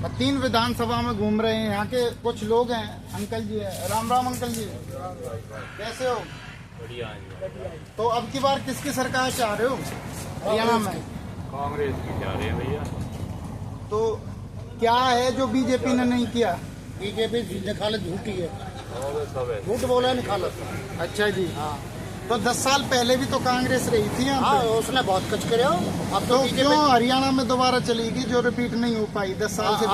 3 विधानसभा में घूम रहे हैं। यहाँ के कुछ लोग हैं। अंकल जी है, राम राम अंकल जी, कैसे हो? बढ़िया। तो अब की बार किसकी सरकार चाह रहे हो हरियाणा में? कांग्रेस की जा रहे हैं भैया। तो क्या है जो बीजेपी ने नहीं किया? बीजेपी निखालत झूठी है, झूठ बोला निखालत। अच्छा जी, हाँ। तो 10 साल पहले भी तो कांग्रेस रही थी यहाँ पे। उसने बहुत कुछ करे। अब तो क्यों हरियाणा में दोबारा चलेगी जो रिपीट नहीं हो पाई 10 साल से?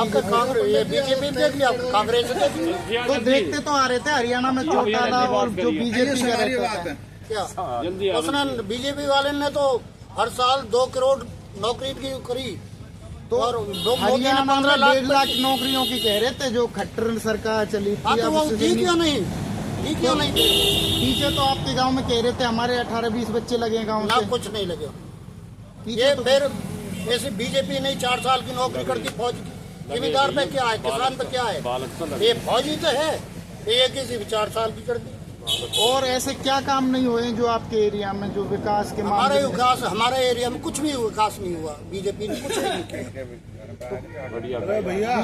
बीजेपी देख लिया, कांग्रेस देख लिया। तो देखते तो आ रहे थे हरियाणा में चौटाला और जो बीजेपी का रहता है। क्या उसने बीजेपी वाले ने तो हर साल 2 करोड़ नौकरी की करी। तो हरियाणा में 1.5 लाख नौकरियों की कह रहे थे जो खट्टर सरकार चली थी। तो वो दी क्यों नहीं, दी क्यों नहीं? पीछे तो आपके गांव में कह रहे थे हमारे 18-20 बच्चे लगे गांव ना, से। कुछ नहीं लगे। ये तो फिर ऐसी बीजेपी नहीं 4 साल की नौकरी करती फौज की। जिम्मेदार पे क्या है, किसान पे क्या है? ये फौजी तो है, ये किसी भी 4 साल की कर दी। और ऐसे क्या काम नहीं हुए जो आपके एरिया में जो विकास के हमारे एरिया में कुछ भी विकास नहीं हुआ। बीजेपी ने कुछ नहीं किया। बढ़िया भैया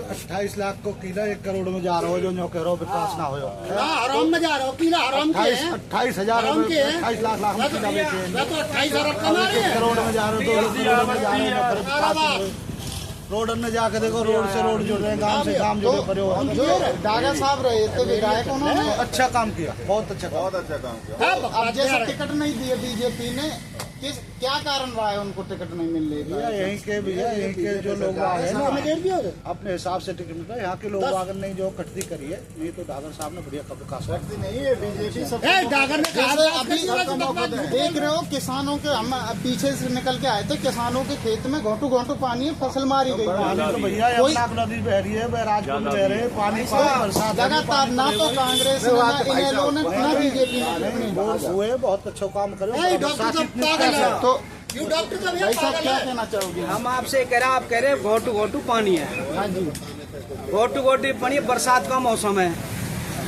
28 लाख को किला 1 करोड़ में जा रहा हो, जो कह रहा हो विकास ना हो। हराम में जा रहा हो, किला हराम के 28,000 28 लाख में किला बेचे। मैं तो 28 अरब कमा रहे हैं। 1 करोड़ में जा रहे हो, 2 करोड़ में जा रहे हैं। रोड में जाके देखो, रोड से रोड जुड़ रहे हैं, गांव से गांव जुड़े पड़े हो। जो डागा साहब रहे थे विधायक, उन्होंने अच्छा काम किया, बहुत अच्छा काम किया। अब जैसे टिकट नहीं दिए बीजेपी ने, क्या कारण रहा है उनको टिकट नहीं मिल रही? भैया यहीं के जो लोग आए ना अपने हिसाब से टिकट मिलता है। यहाँ के लोग अगर नहीं जो कटती करी है, नहीं तो डागर साहब ने बढ़िया विकास करती नहीं है बीजेपी सब। अभी देख रहे हो किसानों के, हम पीछे से निकल के आए थे, किसानों के खेत में घोटू घोटू पानी है, फसल मारी गई। तो भैया नदी बह रही है, बैराजपुर में बह रहे हैं पानी, बरसात लगातार ना तो कांग्रेस ना बीजेपी हुए बहुत अच्छा काम करे। तो भाई साहब क्या कहना चाहोगे? हम आपसे कह रहे हैं, आप कह रहे हैं घोटू घोटू पानी है। हाँ जी, घोटू घोटू पानी, बरसात का मौसम है,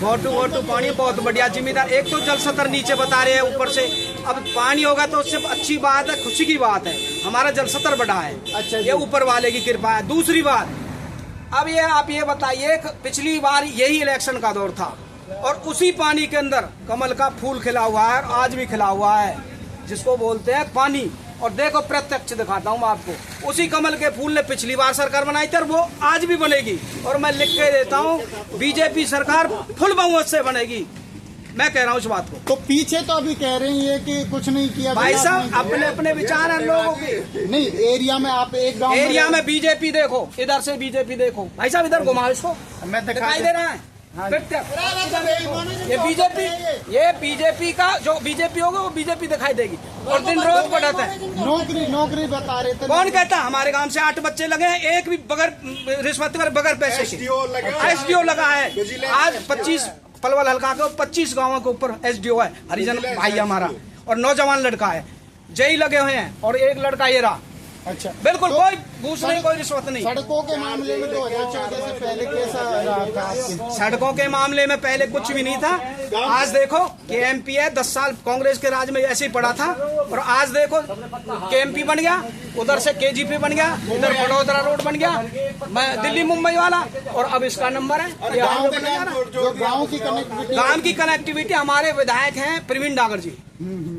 घोटू घोटू पानी बहुत बढ़िया। जिम्मेदार एक तो जल स्तर नीचे बता रहे हैं, ऊपर से अब पानी होगा तो उससे अच्छी बात है, खुशी की बात है, हमारा जल स्तर बढ़ा है। अच्छा, ये ऊपर वाले की कृपा है। दूसरी बात, अब ये आप ये बताइए, पिछली बार यही इलेक्शन का दौर था और उसी पानी के अंदर कमल का फूल खिला हुआ है और आज भी खिला हुआ है, जिसको बोलते हैं पानी। और देखो प्रत्यक्ष दिखाता हूँ मैं आपको, उसी कमल के फूल ने पिछली बार सरकार बनाई थी और वो आज भी बनेगी। और मैं लिख के देता हूँ, बीजेपी सरकार फुल बहुमत से बनेगी, मैं कह रहा हूँ इस बात को। तो पीछे तो अभी कह रहे हैं कि कुछ नहीं किया। भाई साहब अपने अपने विचार हैं लोगों के। नहीं, एरिया में आप एक गांव एरिया में बीजेपी देखो, इधर से बीजेपी देखो। भाई साहब इधर घुमाओ इसको, मैं दिखाई दे रहा है। ये बीजेपी का जो बीजेपी होगा वो बीजेपी दिखाई देगी और दिन रोज बढ़ता है। नौकरी बता रहे थे। कौन कहता? हमारे गांव से 8 बच्चे लगे हैं, एक भी बगैर रिश्वत के, बगैर पैसे के एसडीओ लगा है। आज 25 पलवल हल्का के 25 गाँवों के ऊपर एसडीओ है, हरिजन भाई हमारा, और नौजवान लड़का है, जेई लगे हुए हैं और एक लड़का ये रहा। अच्छा, बिल्कुल कोई घूस नहीं, कोई रिश्वत नहीं। सड़कों के मामले में 2014 से पहले कैसा रहा था? सड़कों के मामले में पहले कुछ भी नहीं था। आज देखो केएमपी है, 10 साल कांग्रेस के राज में ऐसे ही पड़ा था और आज देखो केएमपी बन गया, उधर से केजीपी बन गया, इधर बड़ोदरा रोड बन गया, मैं दिल्ली मुंबई वाला, और अब इसका नंबर है। गाँव की कनेक्टिविटी हमारे विधायक हैं प्रवीण डागर जी,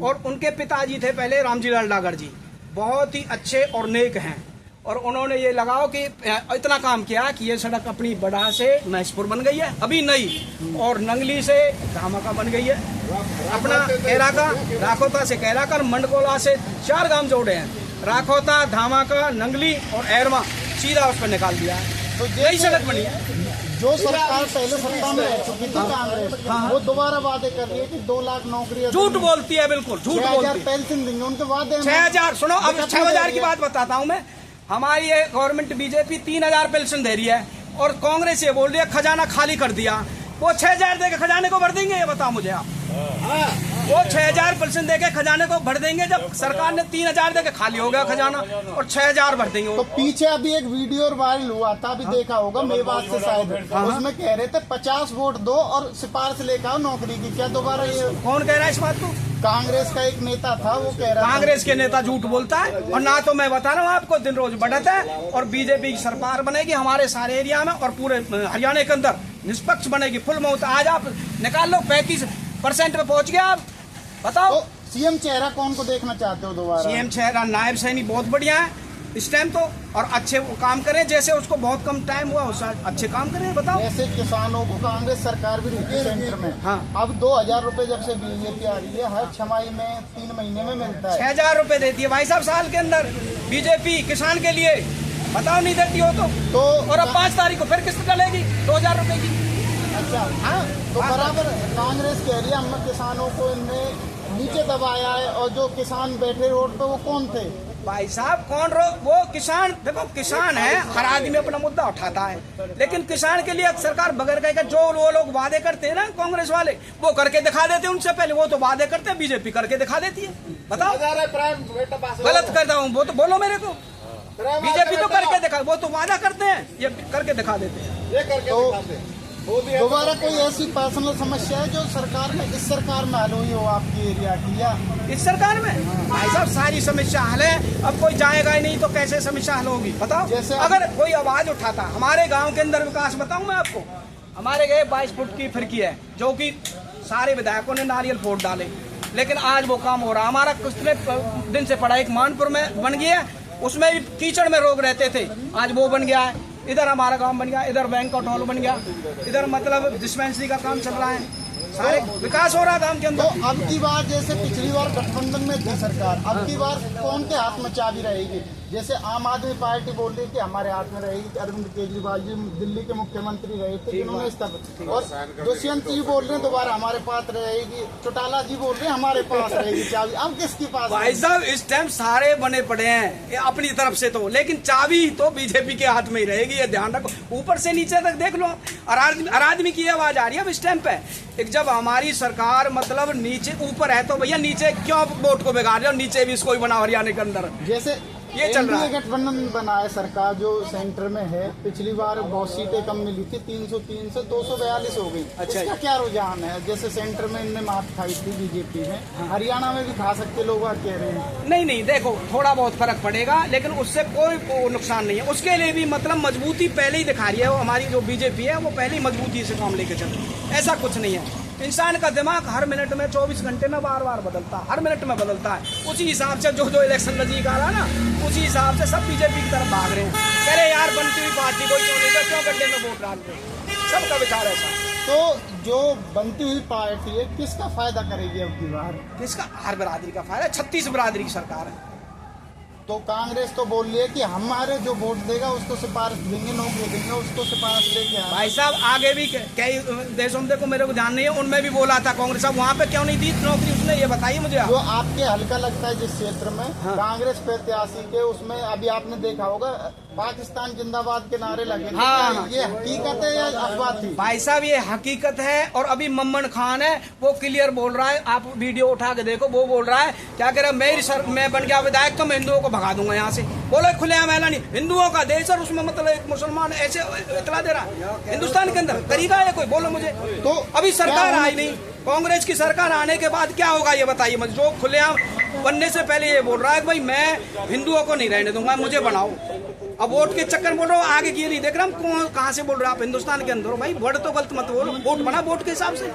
और उनके पिताजी थे पहले रामजी लाल डागर जी, बहुत ही अच्छे और नेक हैं। और उन्होंने ये लगाओ कि इतना काम किया कि ये सड़क अपनी बड़ा से महसपुर बन गई है अभी नई, और नंगली से धामाका बन गई है, अपना कैराका, राखोता से कैराकर, मंडकोला से 4 गांव जोड़े हैं, राखोता, धामाका, नंगली और एरमा, सीधा उस पर निकाल दिया है। तो यही सड़क बनी है। जो सरकार पहले सत्ता में रह चुकी थी कांग्रेस, वो दोबारा वादे कर रही है कि 2 लाख नौकरियां, झूठ बोलती है, बिल्कुल झूठ बोलती है। पेंशन देंगे उनके वादे 6000। सुनो अब 6000 की बात बताता हूँ मैं। हमारी ये गवर्नमेंट बीजेपी 3000 पेंशन दे रही है और कांग्रेस ये बोल रही है खजाना खाली कर दिया। वो 6000 देके खजाने को भर देंगे? ये बताओ मुझे आप। वो 6000 पेंशन देके खजाने को भर देंगे, जब सरकार ने 3000 देके खाली हो गया खजाना, और 6000 भर देंगे। तो पीछे अभी एक वीडियो वायरल हुआ था, अभी देखा होगा, मेवात से शायद, उसमें कह रहे थे 50 वोट दो और सिफारिश लेकर आओ नौकरी की। क्या दोबारा ये कौन कह रहा है इस बात को? कांग्रेस का एक नेता था, वो कह रहा था कांग्रेस के नेता झूठ बोलता है, और ना तो मैं बता रहा हूँ आपको दिन रोज बढ़त है, और बीजेपी की सरकार बनेगी हमारे सारे एरिया में और पूरे हरियाणा के अंदर निष्पक्ष बनेगी, फुल मौत। आज आप निकाल लो 35% पे पहुंच गया। आप बताओ तो सीएम चेहरा कौन को देखना चाहते हो दोबारा? सीएम चेहरा नायब सैनी बहुत बढ़िया है इस टाइम तो, और अच्छे वो काम करें, जैसे उसको बहुत कम टाइम हुआ उससे अच्छे काम करें। बताओ ऐसे किसानों को कांग्रेस सरकार भी रुकी सेंटर में। हाँ। अब 2000 रुपए जब से बीजेपी आ रही है, हर छमाही में 3 महीने में मिलता है। 6000 रुपए देती है भाई साहब साल के अंदर बीजेपी किसान के लिए। बताओ नहीं देती हो तो और अब 5 तारीख को फिर किस्त डलेगी 2000 रुपए की। अच्छा हाँ, तो बराबर कांग्रेस कह रही है हम किसानों को इनने नीचे दबाया है, और जो किसान बैठे रोड पे वो कौन थे? भाई साहब कौन वो किसान, देखो किसान है, हर आदमी अपना मुद्दा उठाता है, लेकिन किसान के लिए सरकार बगैर कहे जो वो लोग वादे करते हैं ना कांग्रेस वाले, वो करके दिखा देते हैं। उनसे पहले वो तो वादे करते हैं, बीजेपी करके दिखा देती है। बताओ गलत करता हूँ वो तो बोलो मेरे को। बीजेपी तो करके दिखा, वो तो वादा करते हैं, ये करके दिखा देते हैं। तो दोबारा कोई ऐसी पर्सनल समस्या है जो सरकार में, इस सरकार में हल हुई हो आपकी एरिया की, या इस सरकार में? भाई साहब सारी समस्या हल है, अब कोई जाएगा ही नहीं तो कैसे समस्या हल होगी? बताओ। जैसे अगर कोई आवाज उठाता, हमारे गांव के अंदर विकास बताऊं मैं आपको, हमारे गए 22 फुट की फिरकी है जो कि सारे विधायकों ने नारियल फोड़ डाले, लेकिन आज वो काम हो रहा। हमारा कितने दिन से पड़ा, एक मानपुर में बन गया, उसमें भी कीचड़ में रोग रहते थे, आज वो बन गया है। इधर हमारा गांव बन गया, इधर बैंकआउट हॉल बन गया, इधर मतलब डिस्पेंसरी का काम चल रहा है, सारे विकास हो रहा है गांव के अंदर। तो अब की बार जैसे पिछली बार गठबंधन में थी सरकार, अब की बार कौन के हाथ में चाबी रहेगी? जैसे आम आदमी पार्टी बोल रही है कि हमारे हाथ में रहेगी, अरविंद केजरीवाल जी दिल्ली के मुख्यमंत्री रहे थे, जिन्होंने इस्तीफा, और दुष्यंत जी बोल रहे हैं दोबारा हमारे पास रहेगी, चौटाला जी बोल रहे हैं हमारे पास रहेगी चाबी। अब किसके पास? भाई साहब इस टाइम सारे बने पड़े हैं अपनी तरफ से तो, लेकिन चाबी तो बीजेपी के हाथ में ही रहेगी, ये ध्यान रखो। ऊपर से नीचे तक देख लो, हर आदमी की आवाज आ रही है अब इस टाइम पे। एक जब हमारी सरकार मतलब नीचे ऊपर है तो भैया नीचे क्यों वोट को बिगाड़ रहे हो? नीचे भी इसको ही बनाओ हरियाणा के अंदर। जैसे ये चल रहा है गठबंधन बना है सरकार जो सेंटर में है, पिछली बार बहुत सीटें कम मिली थी, 303 से 242 हो गई। अच्छा, इसका क्या रुझान है? जैसे सेंटर में इनने मात खाई थी बीजेपी में, हरियाणा में भी खा सकते लोग कह रहे हैं। नहीं देखो थोड़ा बहुत फर्क पड़ेगा, लेकिन उससे कोई नुकसान नहीं है। उसके लिए भी मतलब मजबूती पहले ही दिखा रही है, वो हमारी जो बीजेपी है वो पहले ही मजबूती से काम लेके चल रही है। ऐसा कुछ नहीं है, इंसान का दिमाग हर मिनट में 24 घंटे में बार बार बदलता है, हर मिनट में बदलता है। उसी हिसाब से जो इलेक्शन नजदीक आ रहा ना, उसी हिसाब से सब बीजेपी की तरफ भाग रहे हैं। कह रहे यार बनती हुई पार्टी कोई क्यों नहीं, क्यों गड्ढे में वोट डाल रहे, सबका विचार ऐसा। तो जो बनती हुई पार्टी है किसका फायदा करेगी अब की बार? किसका? हर बिरादरी का फायदा। 36 बिरादरी की सरकार है। तो कांग्रेस तो बोल रही है कि हमारे जो वोट देगा उसको सिफारिश देंगे, नौकरी देंगे उसको सिफारिश देके आए। भाई साहब आगे भी कई देशों में, देखो मेरे को ध्यान नहीं है, उनमें भी बोला था कांग्रेस, अब वहाँ पे क्यों नहीं दी नौकरी उसने, ये बताइए मुझे। जो आपके हल्का लगता है जिस क्षेत्र में कांग्रेस प्रत्याशी के, उसमें अभी आपने देखा होगा पाकिस्तान जिंदाबाद के नारे लगे। हाँ। ये हकीकत है या अफवाह थी? भाई साहब ये हकीकत है, और अभी मम्मन खान है वो क्लियर बोल रहा है, आप वीडियो उठा के देखो, वो बोल रहा है क्या कह रहा है, मैं बन गया विधायक तो मैं हिंदुओं को भगा दूंगा यहाँ से। बोलो खुलेआम ऐलान नहीं, हिंदुओं का देश और उसमें मतलब एक मुसलमान ऐसे इतला दे रहा है हिंदुस्तान के अंदर, तरीका है कोई? बोलो मुझे। तो अभी सरकार आई नहीं, कांग्रेस की सरकार आने के बाद क्या होगा ये बताइए मुझे। जो खुलेआम बनने से पहले ये बोल रहा है भाई मैं हिंदुओं को नहीं रहने दूंगा, मुझे बनाओ। अब वोट के चक्कर बोल रहा हूँ, आगे की नहीं देख रहा हम कहाँ से बोल रहे हो आप हिंदुस्तान के अंदर हो भाई। वर्ड तो गलत मत बोलो, वोट बना वोट के हिसाब से,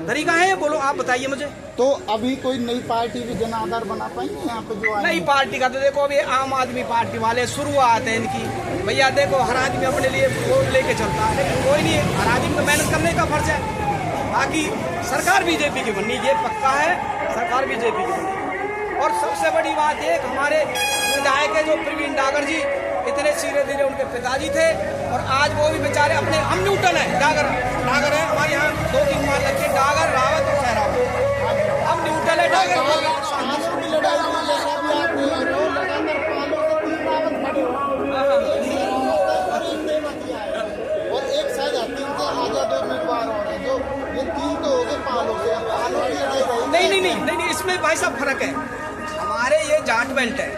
तरीका है बोलो, आप बताइए मुझे। तो अभी कोई नई पार्टी भी जन आधार बना पाएंगे यहाँ पे जो नई पार्टी का तो देखो अभी आम आदमी पार्टी वाले शुरुआत है इनकी। भैया देखो हर आदमी अपने लिए वोट लेके चलता है, लेकिन कोई नहीं, हर आदमी को मेहनत करने का फर्ज है। बाकी सरकार बीजेपी की बननी, ये पक्का है, सरकार बीजेपी की बननी। और सबसे बड़ी बात ये हमारे विधायक है जो प्रवीण डागर जी, इतने सीधे धीरे उनके पिताजी थे, और आज वो भी बेचारे अपने, हम न्यूटन है, डागर है हमारे यहाँ 2-3 माल लगे, डागर रावत और सहरावत, हम न्यूटन है डागर। और एक शायद 3 से आजाद उम्मीदवार हो रहे जो ये 3 तो हो गए पालों से। नहीं, इसमें भाई साहब फर्क है। हमारे ये जाट बेल्ट है,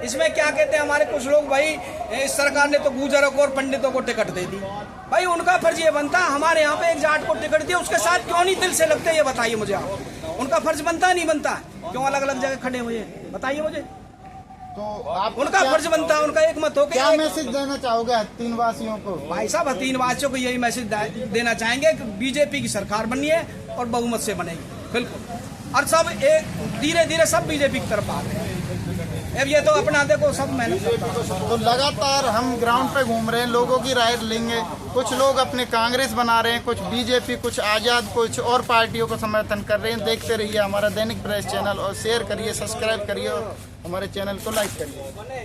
इसमें क्या कहते हैं हमारे कुछ लोग भाई, इस सरकार ने तो गुजरों को और पंडितों को टिकट दे दी, भाई उनका फर्ज ये बनता हमारे यहाँ पे एक जाट को टिकट दिया, उसके साथ क्यों नहीं दिल से लगते, ये बताइए मुझे आप। उनका फर्ज बनता नहीं बनता, क्यों अलग अलग जगह खड़े हुए हैं, बताइए मुझे। तो आप उनका फर्ज बनता है, उनका एक मत हो क्या मैसेज देना चाहोगे हथीन वासियों को? भाई साहब हथीन वासियों को यही मैसेज देना चाहेंगे कि बीजेपी की सरकार बनी है और बहुमत से बनेगी, बिल्कुल। और सब एक धीरे धीरे सब बीजेपी की तरफ आ रहे हैं। अब ये तो अपना देखो सब मेहनत करता है। तो लगातार हम ग्राउंड पे घूम रहे हैं, लोगों की राय लेंगे। कुछ लोग अपने कांग्रेस बना रहे हैं, कुछ बीजेपी, कुछ आजाद, कुछ और पार्टियों को समर्थन कर रहे हैं। देखते रहिए हमारा दैनिक प्रेस चैनल और शेयर करिए, सब्सक्राइब करिए और हमारे चैनल को लाइक करिए।